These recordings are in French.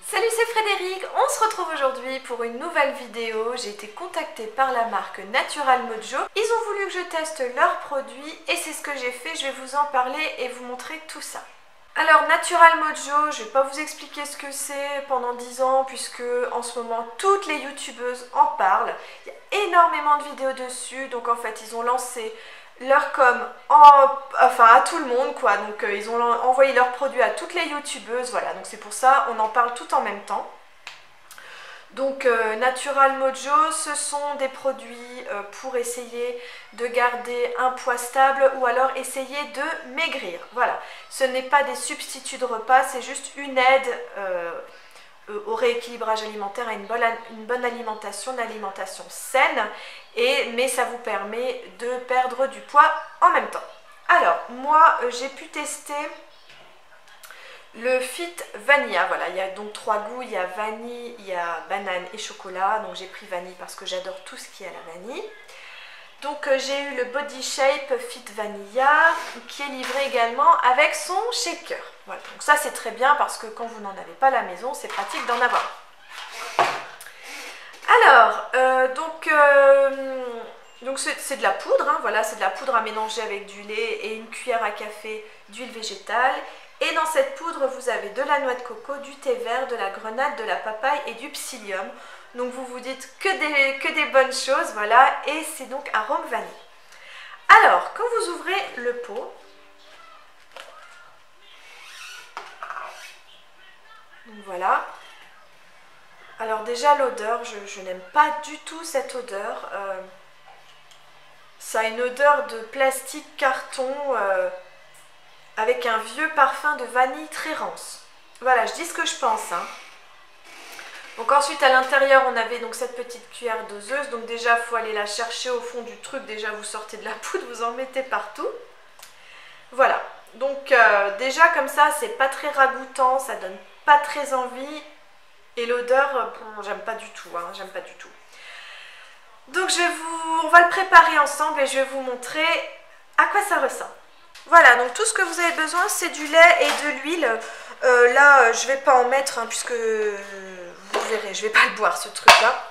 Salut, c'est Frédéric, on se retrouve aujourd'hui pour une nouvelle vidéo. J'ai été contactée par la marque Natural Mojo. Ils ont voulu que je teste leurs produits et c'est ce que j'ai fait. Je vais vous en parler et vous montrer tout ça. Alors Natural Mojo, je ne vais pas vous expliquer ce que c'est pendant 10 ans puisque en ce moment toutes les youtubeuses en parlent. Il y a énormément de vidéos dessus, donc en fait ils ont lancé leur com à tout le monde quoi, donc ils ont envoyé leurs produits à toutes les youtubeuses, voilà, donc c'est pour ça on en parle tout en même temps. Donc Natural Mojo, ce sont des produits pour essayer de garder un poids stable ou alors essayer de maigrir, voilà. Ce n'est pas des substituts de repas, c'est juste une aide au rééquilibrage alimentaire, à une bonne alimentation, une alimentation saine, mais ça vous permet de perdre du poids en même temps. Alors, moi, j'ai pu tester le Fit Vanilla. Voilà, il y a donc 3 goûts, il y a vanille, il y a banane et chocolat. Donc j'ai pris vanille parce que j'adore tout ce qui est à la vanille. Donc j'ai eu le Body Shape Fit Vanilla qui est livré également avec son shaker. Voilà, donc ça c'est très bien parce que quand vous n'en avez pas à la maison, c'est pratique d'en avoir. Alors, donc c'est de la poudre, hein, voilà, c'est de la poudre à mélanger avec du lait et une cuillère à café d'huile végétale. Et dans cette poudre, vous avez de la noix de coco, du thé vert, de la grenade, de la papaye et du psyllium. Donc vous vous dites que des bonnes choses, voilà, et c'est donc arôme vanille. Alors, quand vous ouvrez le pot, donc voilà. Alors déjà l'odeur, je n'aime pas du tout cette odeur. Ça a une odeur de plastique, carton, avec un vieux parfum de vanille très rance. Voilà, je dis ce que je pense, hein. Donc ensuite à l'intérieur on avait donc cette petite cuillère doseuse, donc déjà il faut aller la chercher au fond du truc, déjà vous sortez de la poudre, vous en mettez partout. Voilà, donc déjà comme ça c'est pas très ragoûtant, ça donne pas très envie et l'odeur, j'aime pas du tout, hein, j'aime pas du tout. Donc on va le préparer ensemble et je vais vous montrer à quoi ça ressemble. Voilà, donc tout ce que vous avez besoin c'est du lait et de l'huile. Là je vais pas en mettre hein, puisque vous verrez, je vais pas le boire ce truc là.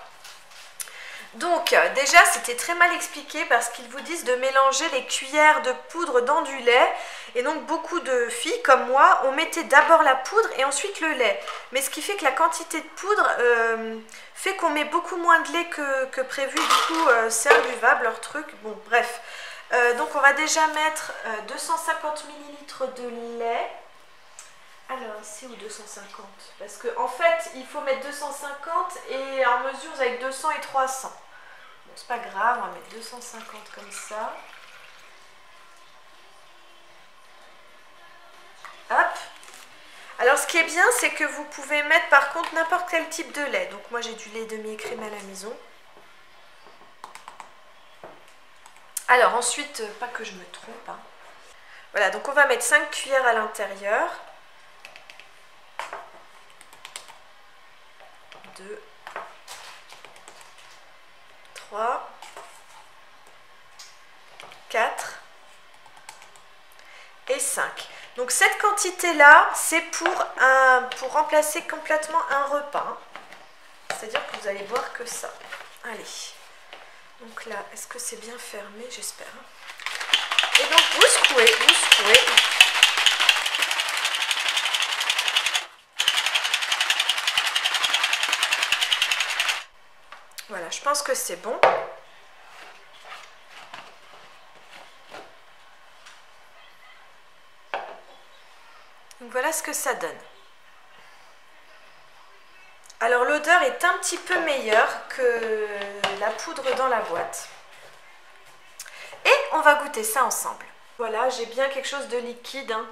Donc déjà c'était très mal expliqué parce qu'ils vous disent de mélanger les cuillères de poudre dans du lait. Et donc beaucoup de filles comme moi, on mettait d'abord la poudre et ensuite le lait. Mais ce qui fait que la quantité de poudre fait qu'on met beaucoup moins de lait que prévu. Du coup c'est imbuvable leur truc. Bon bref. Donc on va déjà mettre 250 ml de lait. Alors c'est où 250? Parce qu'en fait il faut mettre 250 et en mesure avec 200 et 300. Bon c'est pas grave, on va mettre 250 comme ça. Hop. Alors ce qui est bien c'est que vous pouvez mettre par contre n'importe quel type de lait. Donc moi j'ai du lait demi-écrémé à la maison. Alors ensuite, pas que je me trompe, hein. Voilà, donc on va mettre 5 cuillères à l'intérieur. 2, 3, 4 et 5. Donc cette quantité-là, c'est pour remplacer complètement un repas. C'est-à-dire que vous allez boire que ça. Allez. Donc là, est-ce que c'est bien fermé? J'espère. Et donc vous secouez, vous secouez. Voilà, je pense que c'est bon. Donc voilà ce que ça donne. Alors l'odeur est un petit peu meilleure que la poudre dans la boîte. Et on va goûter ça ensemble. Voilà, j'ai bien quelque chose de liquide, hein.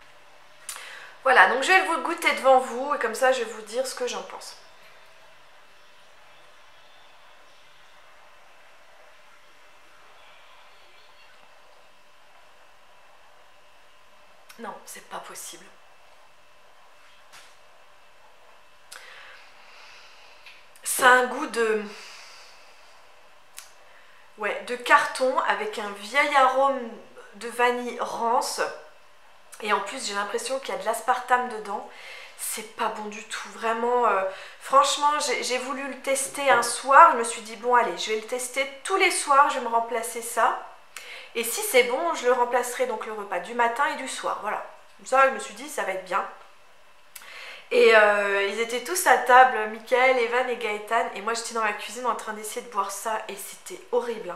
Voilà, donc je vais vous goûter devant vous et comme ça je vais vous dire ce que j'en pense. Non, c'est pas possible. Ça a un goût de carton avec un vieil arôme de vanille rance. Et en plus, j'ai l'impression qu'il y a de l'aspartame dedans. c'est pas bon du tout. Vraiment, franchement, j'ai voulu le tester un soir. Je me suis dit, bon, allez, je vais le tester tous les soirs. Je vais me remplacer ça. Et si c'est bon, je le remplacerai donc le repas du matin et du soir. Voilà. Comme ça, je me suis dit, ça va être bien. Et ils étaient tous à table, Michael, Evan et Gaëtan. Et moi, j'étais dans la cuisine en train d'essayer de boire ça. Et c'était horrible.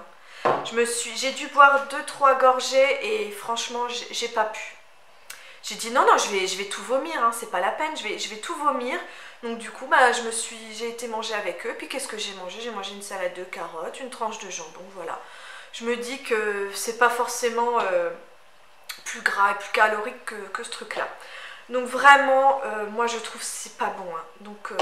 Hein. J'ai dû boire 2-3 gorgées et franchement, j'ai pas pu. J'ai dit non, je vais tout vomir, hein, c'est pas la peine, je vais tout vomir. Donc du coup, bah, j'ai été manger avec eux. Puis qu'est-ce que j'ai mangé? J'ai mangé une salade de carottes, une tranche de jambon, voilà. Je me dis que c'est pas forcément plus gras et plus calorique que ce truc-là. Donc vraiment, moi je trouve que c'est pas bon. Hein. Donc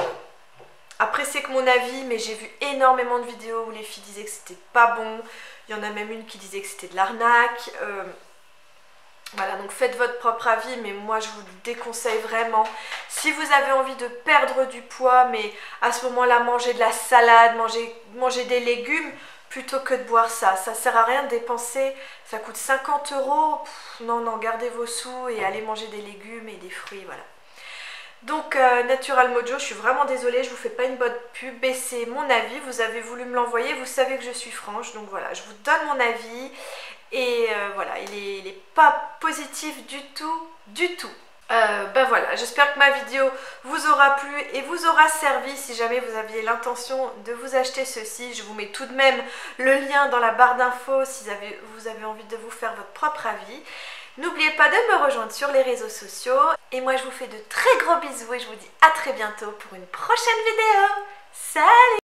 après c'est que mon avis, mais j'ai vu énormément de vidéos où les filles disaient que c'était pas bon. Il y en a même une qui disait que c'était de l'arnaque. Voilà, donc faites votre propre avis, mais moi je vous déconseille vraiment. Si vous avez envie de perdre du poids, mais à ce moment-là, mangez de la salade, mangez des légumes, plutôt que de boire ça. Ça sert à rien de dépenser, ça coûte 50 €. Non, non, gardez vos sous et allez manger des légumes et des fruits, voilà. Donc Natural Mojo, je suis vraiment désolée, je vous fais pas une bonne pub, et c'est mon avis, vous avez voulu me l'envoyer, vous savez que je suis franche, donc voilà, je vous donne mon avis. Et voilà, il est pas positif du tout, du tout. Ben voilà, j'espère que ma vidéo vous aura plu et vous aura servi si jamais vous aviez l'intention de vous acheter ceci. Je vous mets tout de même le lien dans la barre d'infos si vous avez envie de vous faire votre propre avis. N'oubliez pas de me rejoindre sur les réseaux sociaux. Et moi je vous fais de très gros bisous et je vous dis à très bientôt pour une prochaine vidéo. Salut!